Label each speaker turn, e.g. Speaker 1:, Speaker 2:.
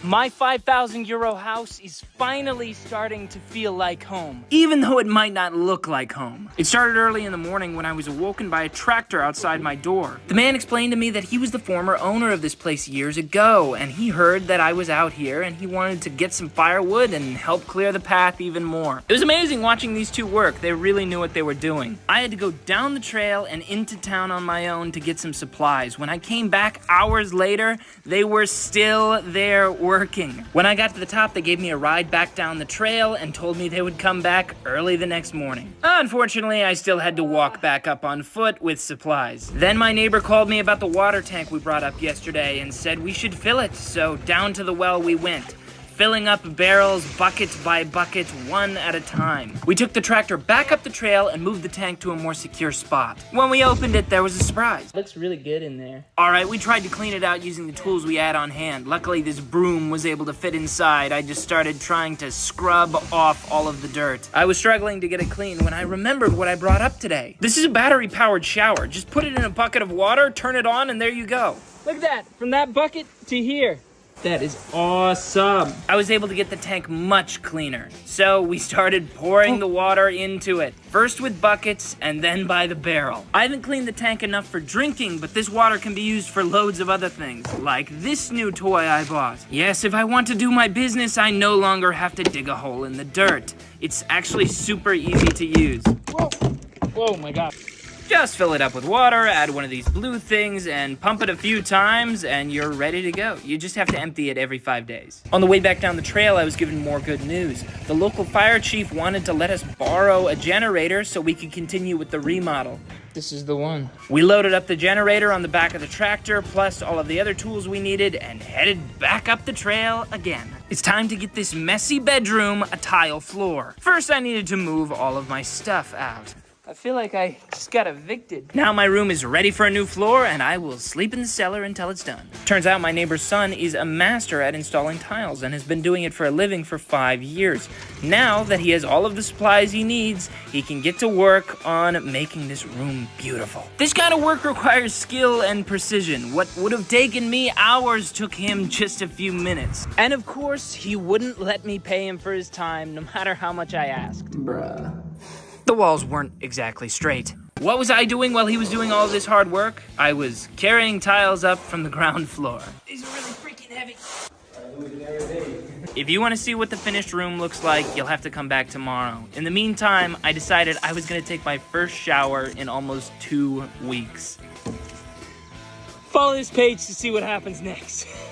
Speaker 1: My 5,000 euro house is finally starting to feel like home, even though it might not look like home. It started early in the morning when I was awoken by a tractor outside my door. The man explained to me that he was the former owner of this place years ago, and he heard that I was out here and he wanted to get some firewood and help clear the path even more. It was amazing watching these two work. They really knew what they were doing. I had to go down the trail and into town on my own to get some supplies. When I came back hours later, they were still there working. When I got to the top, they gave me a ride back down the trail and told me they would come back early the next morning. Unfortunately, I still had to walk back up on foot with supplies. Then my neighbor called me about the water tank we brought up yesterday and said we should fill it, so down to the well we went, filling up barrels bucket by bucket, one at a time. We took the tractor back up the trail and moved the tank to a more secure spot. When we opened it, there was a surprise. Looks really good in there. All right, we tried to clean it out using the tools we had on hand. Luckily, this broom was able to fit inside. I just started trying to scrub off all of the dirt. I was struggling to get it clean when I remembered what I brought up today. This is a battery-powered shower. Just put it in a bucket of water, turn it on, and there you go. Look at that, from that bucket to here. That is awesome. I was able to get the tank much cleaner. So we started pouring the water into it. First with buckets and then by the barrel. I haven't cleaned the tank enough for drinking, but this water can be used for loads of other things, like this new toy I bought. Yes, if I want to do my business, I no longer have to dig a hole in the dirt. It's actually super easy to use. Whoa, whoa my God. Just fill it up with water, add one of these blue things, and pump it a few times, and you're ready to go. You just have to empty it every 5 days. On the way back down the trail, I was given more good news. The local fire chief wanted to let us borrow a generator so we could continue with the remodel. This is the one. We loaded up the generator on the back of the tractor, plus all of the other tools we needed, and headed back up the trail again. It's time to get this messy bedroom a tile floor. First, I needed to move all of my stuff out. I feel like I just got evicted. Now my room is ready for a new floor, and I will sleep in the cellar until it's done. Turns out my neighbor's son is a master at installing tiles and has been doing it for a living for 5 years. Now that he has all of the supplies he needs, he can get to work on making this room beautiful. This kind of work requires skill and precision. What would have taken me hours took him just a few minutes. And of course, he wouldn't let me pay him for his time, no matter how much I asked. Bruh. The walls weren't exactly straight. What was I doing while he was doing all this hard work? I was carrying tiles up from the ground floor. These are really freaking heavy. I do it every day. If you want to see what the finished room looks like, you'll have to come back tomorrow. In the meantime, I decided I was going to take my first shower in almost 2 weeks. Follow this page to see what happens next.